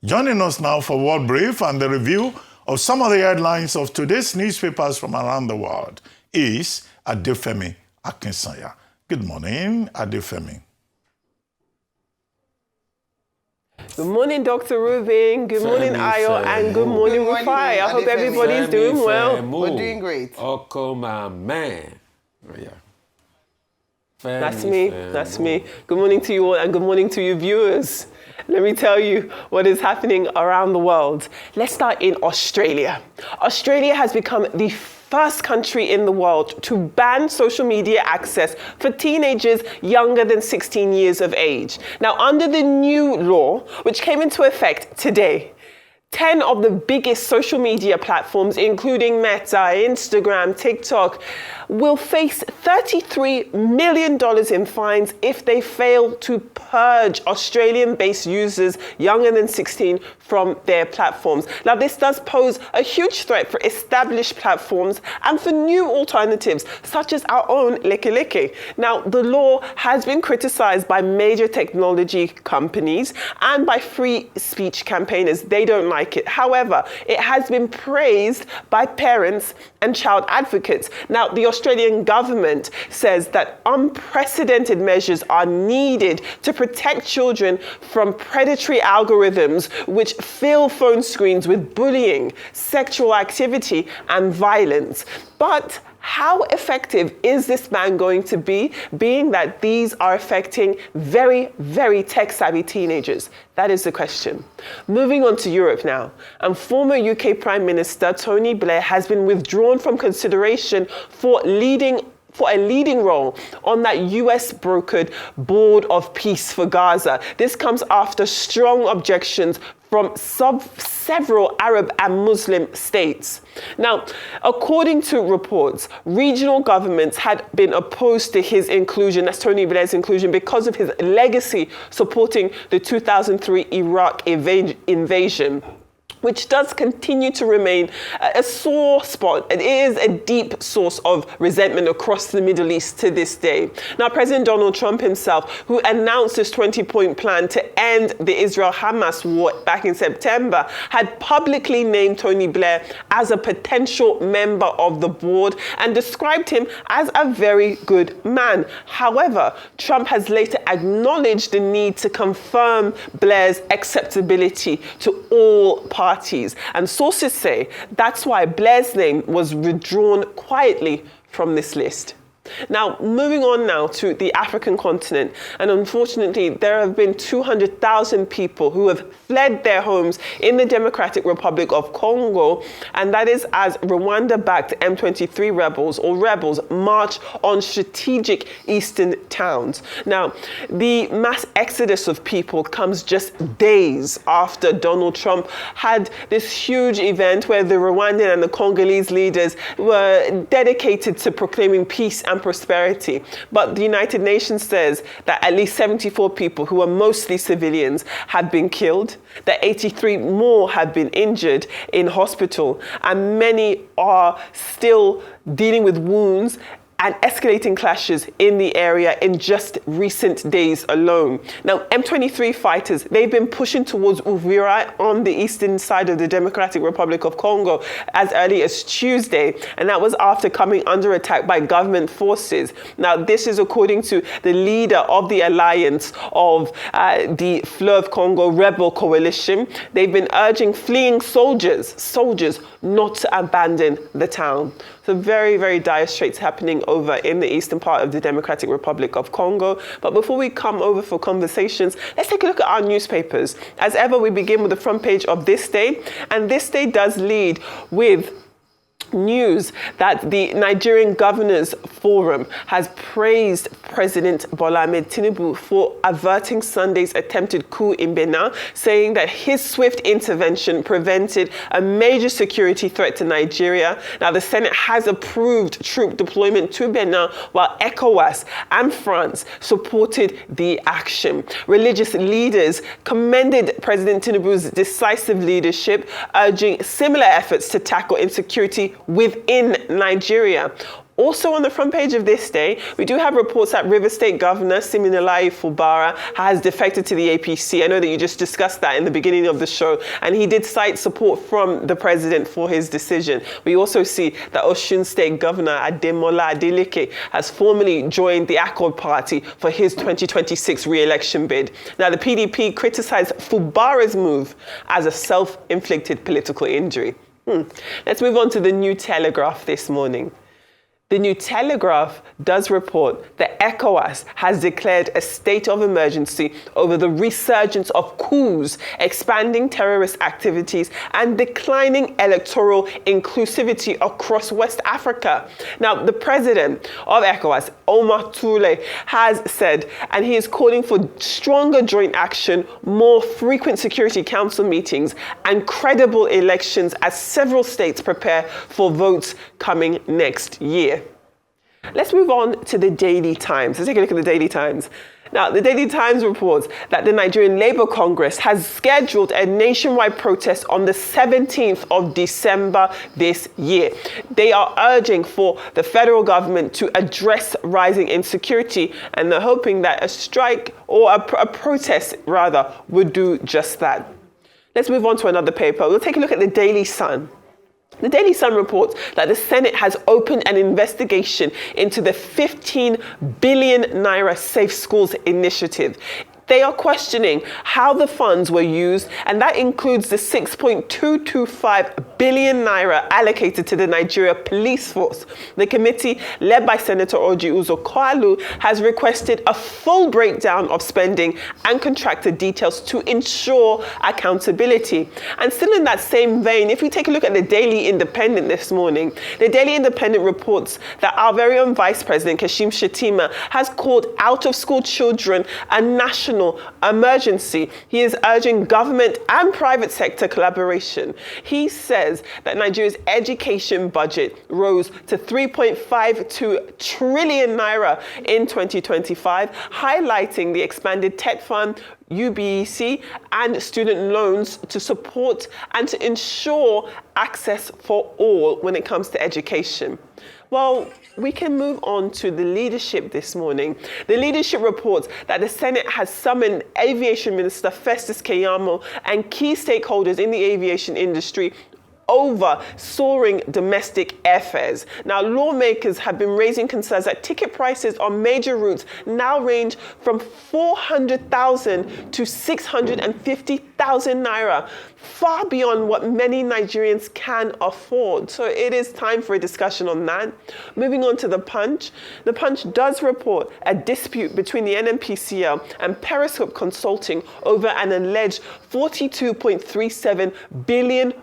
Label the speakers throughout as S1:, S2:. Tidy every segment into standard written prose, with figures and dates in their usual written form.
S1: Joining us now for World Brief and the review of some of the headlines of today's newspapers from around the world is Adefemi Akinsanya. Good morning, Adefemi.
S2: Good morning, Dr. Rubin. Good morning, Ayo, and good morning, Rufai. I hope everybody's doing well.
S3: We're doing great.
S4: Oko, my man. Yeah.
S2: That's me. That's me. Good morning to you all, and good morning to you viewers. Let me tell you what is happening around the world. Let's start in Australia. Australia has become the first country in the world to ban social media access for teenagers younger than 16 years of age. Now, under the new law, which came into effect today, 10 of the biggest social media platforms, including Meta, Instagram, TikTok, will face $33 million in fines if they fail to purge Australian-based users younger than 16 from their platforms. Now, this does pose a huge threat for established platforms and for new alternatives, such as our own Leke. Now, the law has been criticized by major technology companies and by free speech campaigners. They don't like it. However, it has been praised by parents and child advocates. Now, the Australian government says that unprecedented measures are needed to protect children from predatory algorithms which fill phone screens with bullying, sexual activity, and violence. But how effective is this ban going to be, being that these are affecting very, very tech-savvy teenagers? That is the question. Moving on to Europe now. And former UK Prime Minister Tony Blair has been withdrawn from consideration for a leading role on that US-brokered Board of Peace for Gaza. This comes after strong objections from several Arab and Muslim states. Now, according to reports, regional governments had been opposed to his inclusion, that's Tony Blair's inclusion, because of his legacy supporting the 2003 Iraq invasion, which does continue to remain a sore spot. It is a deep source of resentment across the Middle East to this day. Now, President Donald Trump himself, who announced this 20-point plan to end the Israel-Hamas war back in September, had publicly named Tony Blair as a potential member of the board and described him as a very good man. However, Trump has later acknowledged the need to confirm Blair's acceptability to all parties. And sources say that's why Blair's name was withdrawn quietly from this list. Now, moving on now to the African continent, and unfortunately, there have been 200,000 people who have fled their homes in the Democratic Republic of Congo, and that is as Rwanda-backed M23 rebels march on strategic eastern towns. Now, the mass exodus of people comes just days after Donald Trump had this huge event where the Rwandan and the Congolese leaders were dedicated to proclaiming peace and prosperity. But the United Nations says that at least 74 people, who are mostly civilians, have been killed, that 83 more have been injured in hospital, and many are still dealing with wounds and escalating clashes in the area in just recent days alone. Now, M23 fighters, they've been pushing towards Uvira on the eastern side of the Democratic Republic of Congo as early as Tuesday, and that was after coming under attack by government forces. Now, this is according to the leader of the alliance of the Fleuve Congo Rebel Coalition. They've been urging fleeing soldiers not to abandon the town. So very, very dire straits happening over in the eastern part of the Democratic Republic of Congo. But before we come over for conversations, let's take a look at our newspapers. As ever, we begin with the front page of This Day. And This Day does lead with news that the Nigerian Governors Forum has praised President Bola Ahmed Tinubu for averting Sunday's attempted coup in Benin, saying that his swift intervention prevented a major security threat to Nigeria. Now, the Senate has approved troop deployment to Benin, while ECOWAS and France supported the action. Religious leaders commended President Tinubu's decisive leadership, urging similar efforts to tackle insecurity within Nigeria. Also on the front page of this day, we do have reports that River State Governor Siminalayi Fubara has defected to the APC. I know that you just discussed that in the beginning of the show, and he did cite support from the president for his decision. We also see that Osun State Governor Ademola Adeleke has formally joined the Accord Party for his 2026 re-election bid. Now, the PDP criticized Fubara's move as a self-inflicted political injury. Let's move on to the New Telegraph this morning. The New Telegraph does report that ECOWAS has declared a state of emergency over the resurgence of coups, expanding terrorist activities, and declining electoral inclusivity across West Africa. Now, the president of ECOWAS, Omar Touré, has said, and he is calling for stronger joint action, more frequent Security Council meetings, and credible elections as several states prepare for votes coming next year. Let's move on to the Daily Times. Let's take a look at the Daily Times. Now, the Daily Times reports that the Nigerian Labour Congress has scheduled a nationwide protest on the 17th of December this year. They are urging for the federal government to address rising insecurity, and they're hoping that a strike or a protest, rather, would do just that. Let's move on to another paper. We'll take a look at the Daily Sun. The Daily Sun reports that the Senate has opened an investigation into the 15 billion naira Safe Schools initiative. They are questioning how the funds were used, and that includes the 6.225 billion naira allocated to the Nigeria Police Force. The committee, led by Senator Orji Uzor Kwalu, has requested a full breakdown of spending and contractor details to ensure accountability. And still in that same vein, if we take a look at the Daily Independent this morning, the Daily Independent reports that our very own Vice President, Kashim Shettima, has called out-of-school children a national emergency. He is urging government and private sector collaboration. He says that Nigeria's education budget rose to 3.52 trillion naira in 2025, highlighting the expanded TET fund, UBEC, and student loans to support and to ensure access for all when it comes to education. Well, we can move on to the leadership this morning. The leadership reports that the Senate has summoned Aviation Minister Festus Keyamo and key stakeholders in the aviation industry over soaring domestic airfares. Now, lawmakers have been raising concerns that ticket prices on major routes now range from 400,000 to 650,000 naira, far beyond what many Nigerians can afford. So it is time for a discussion on that. Moving on to The Punch. The Punch does report a dispute between the NNPCL and Periscope Consulting over an alleged $42.37 billion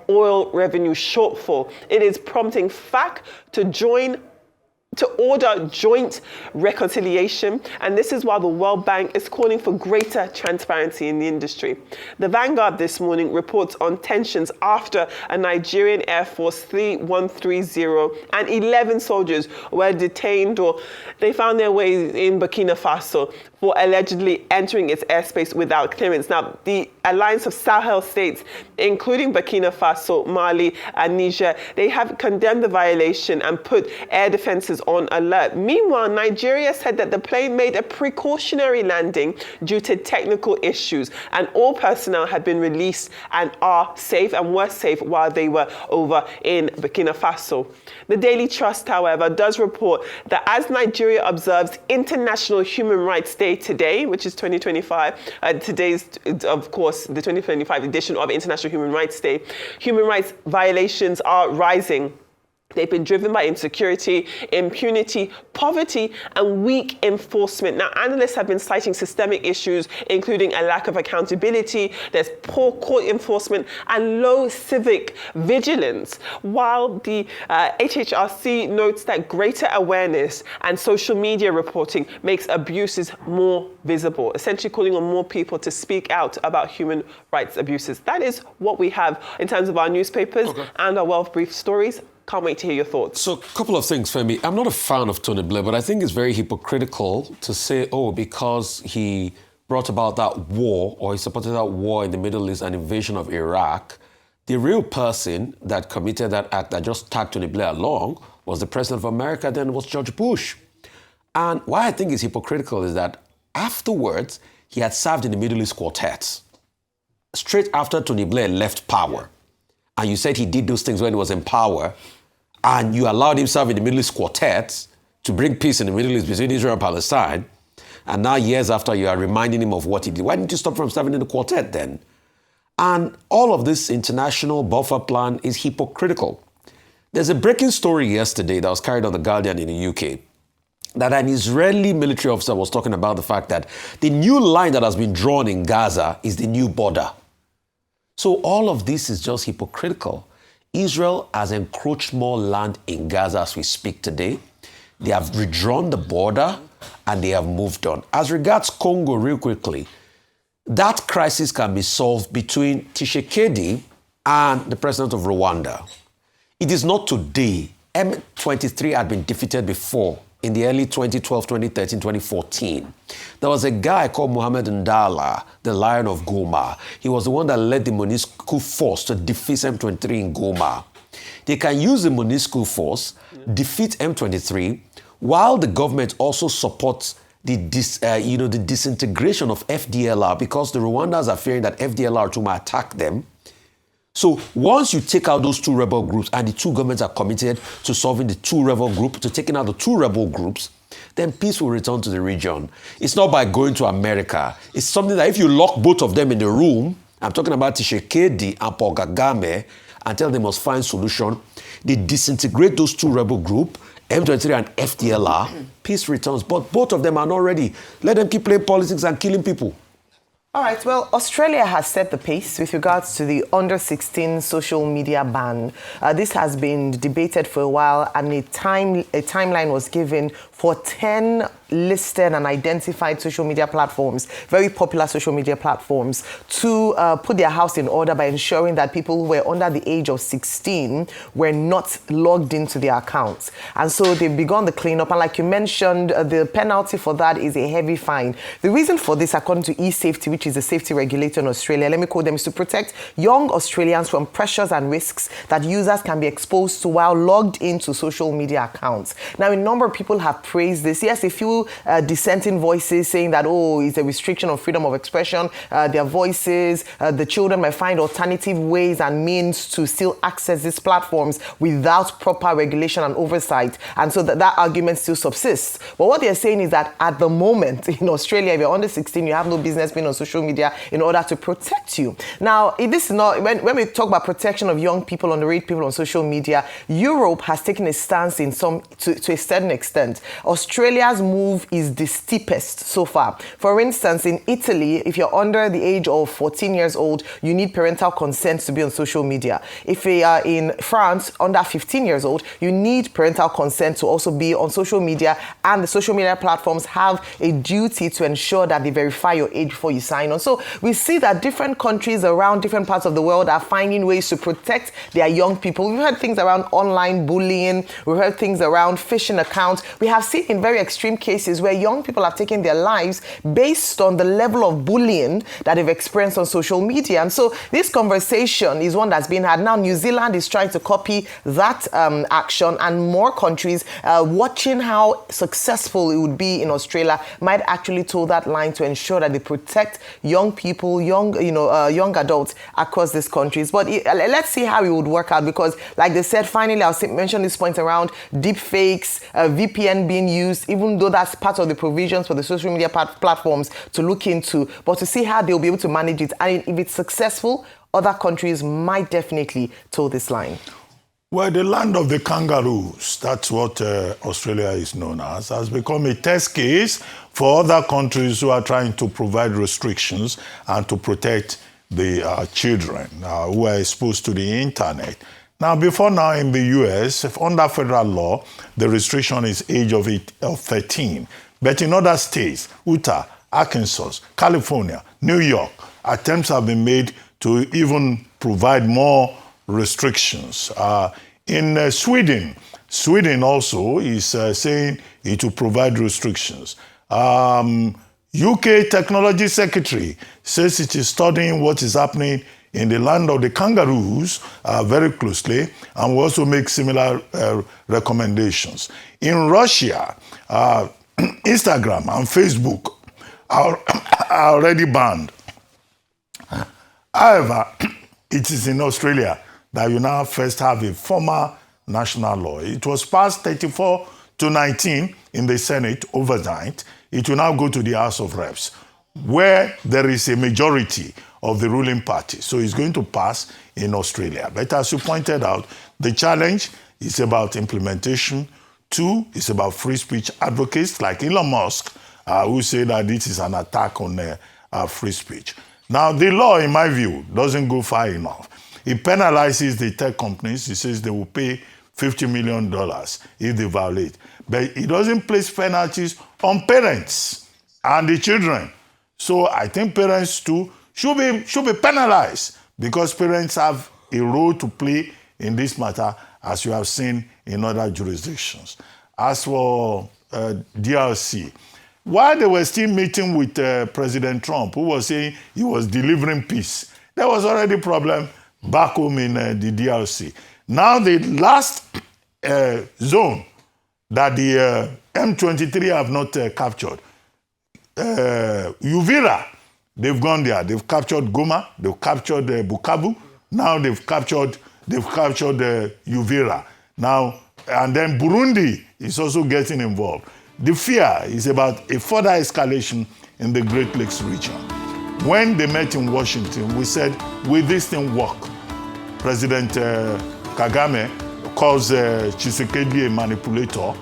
S2: oil revenue shortfall. It is prompting FAC to order joint reconciliation, and this is while the World Bank is calling for greater transparency in the industry. The Vanguard this morning reports on tensions after a Nigerian Air Force 3130 and 11 soldiers were detained, or they found their way in Burkina Faso for allegedly entering its airspace without clearance. Now, the Alliance of Sahel states, including Burkina Faso, Mali, and Niger, they have condemned the violation and put air defenses on alert. Meanwhile, Nigeria said that the plane made a precautionary landing due to technical issues, and all personnel had been released and are safe and were safe while they were over in Burkina Faso. The Daily Trust, however, does report that as Nigeria observes International Human Rights Day today, which is 2025, today's, of course, the 2025 edition of International Human Rights Day, human rights violations are rising. They've been driven by insecurity, impunity, poverty, and weak enforcement. Now, analysts have been citing systemic issues, including a lack of accountability, there's poor court enforcement, and low civic vigilance, while the HHRC notes that greater awareness and social media reporting makes abuses more visible, essentially calling on more people to speak out about human rights abuses. That is what we have in terms of our newspapers and our Wealth Brief stories. Can't wait to hear your thoughts.
S4: So, a couple of things, Femi. I'm not a fan of Tony Blair, but I think it's very hypocritical to say, oh, because he brought about that war, or he supported that war in the Middle East, an invasion of Iraq, the real person that committed that act, that just tagged Tony Blair along, was the president of America, then was George Bush. And why I think it's hypocritical is that afterwards, he had served in the Middle East quartets. Straight after Tony Blair left power, and you said he did those things when he was in power, and you allowed him serve in the Middle East quartets to bring peace in the Middle East between Israel and Palestine, and now years after you are reminding him of what he did. Why didn't you stop from serving in the quartet then? And all of this international buffer plan is hypocritical. There's a breaking story yesterday that was carried on The Guardian in the UK, that an Israeli military officer was talking about the fact that the new line that has been drawn in Gaza is the new border. So all of this is just hypocritical. Israel has encroached more land in Gaza as we speak today. They have redrawn the border and they have moved on. As regards Congo, real quickly, that crisis can be solved between Tshisekedi and the president of Rwanda. It is not today. M23 had been defeated before in the early 2012, 2013, 2014. There was a guy called Mohamed Ndala, the Lion of Goma. He was the one that led the MONUSCO force to defeat M23 in Goma. They can use the MONUSCO force, defeat M23, while the government also supports the disintegration of FDLR, because the Rwandans are fearing that FDLR too might attack them. So once you take out those two rebel groups and the two governments are committed to solving the two rebel groups, to taking out the two rebel groups, then peace will return to the region. It's not by going to America. It's something that if you lock both of them in the room, I'm talking about Tshisekedi and Paul Kagame, and tell them must find solution, they disintegrate those two rebel groups, M23 and FDLR, peace returns. But both of them are not ready. Let them keep playing politics and killing people.
S2: All right, well, Australia has set the pace with regards to the under-16 social media ban. This has been debated for a while, and a timeline was given for 10 listed and identified social media platforms, very popular social media platforms, to put their house in order by ensuring that people who were under the age of 16 were not logged into their accounts. And so they've begun the cleanup. And like you mentioned, the penalty for that is a heavy fine. The reason for this, according to eSafety, which is a safety regulator in Australia, let me quote them, is to protect young Australians from pressures and risks that users can be exposed to while logged into social media accounts. Now, a number of people have praised this. Yes, a few dissenting voices saying that, oh, it's a restriction of freedom of expression. Their voices, the children might find alternative ways and means to still access these platforms without proper regulation and oversight. And so that argument still subsists. But what they're saying is that at the moment in Australia, if you're under 16, you have no business being on social media in order to protect you. Now, this is not, when we talk about protection of young people, underage people on social media, Europe has taken a stance in to a certain extent. Australia's move is the steepest so far. For instance, in Italy, if you're under the age of 14 years old, you need parental consent to be on social media. If you are in France, under 15 years old, you need parental consent to also be on social media, and the social media platforms have a duty to ensure that they verify your age before you sign on. So we see that different countries around different parts of the world are finding ways to protect their young people. We've heard things around online bullying. We've heard things around phishing accounts. We have seen in very extreme cases where young people have taken their lives based on the level of bullying that they've experienced on social media. And so this conversation is one that's been had. Now, New Zealand is trying to copy that action, and more countries watching how successful it would be in Australia might actually toe that line to ensure that they protect young people, young adults across these countries. But let's see how it would work out, because like they said, finally, I'll mention this point around deep fakes, VPN being used, even though that's part of the provisions for the social media platforms to look into, but to see how they'll be able to manage it. And if it's successful, other countries might definitely toe this line.
S1: Well, the land of the kangaroos, that's what Australia is known as, has become a test case for other countries who are trying to provide restrictions and to protect the children who are exposed to the internet. Now, before now in the US, if under federal law, the restriction is age of 13. But in other states, Utah, Arkansas, California, New York, attempts have been made to even provide more restrictions. In Sweden also is saying it will provide restrictions. UK Technology Secretary says it is studying what is happening in the land of the kangaroos very closely, and we also make similar recommendations. In Russia, Instagram and Facebook are already banned. However, it is in Australia that you now first have a formal national law. It was passed 34-19 in the Senate overnight. It will now go to the House of Reps, where there is a majority of the ruling party. So it's going to pass in Australia. But as you pointed out, the challenge is about implementation. 2, it's about free speech advocates like Elon Musk, who say that this is an attack on free speech. Now, the law, in my view, doesn't go far enough. It penalizes the tech companies. It says they will pay $50 million if they violate. But it doesn't place penalties on parents and the children. So I think parents too should be penalized, because parents have a role to play in this matter, as you have seen in other jurisdictions. As for DRC, while they were still meeting with President Trump, who was saying he was delivering peace, there was already a problem back home in the DRC. Now the last zone that the M23 have not captured, Uvira, they've gone there. They've captured Goma. They've captured Bukavu. Now they've captured Uvira. Now, and then Burundi is also getting involved. The fear is about a further escalation in the Great Lakes region. When they met in Washington, we said, will this thing work? President Kagame calls Tshisekedi a manipulator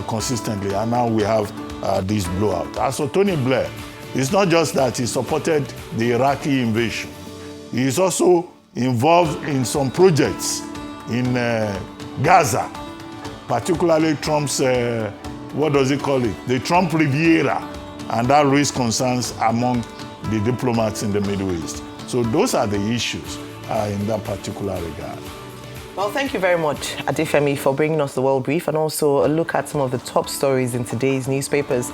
S1: consistently, and now we have this blowout. As for Tony Blair, it's not just that he supported the Iraqi invasion. He is also involved in some projects in Gaza, particularly Trump's, what does he call it? The Trump Riviera, and that raised concerns among the diplomats in the Middle East. So those are the issues in that particular regard.
S3: Well, thank you very much, Adefemi, for bringing us the World Brief and also a look at some of the top stories in today's newspapers.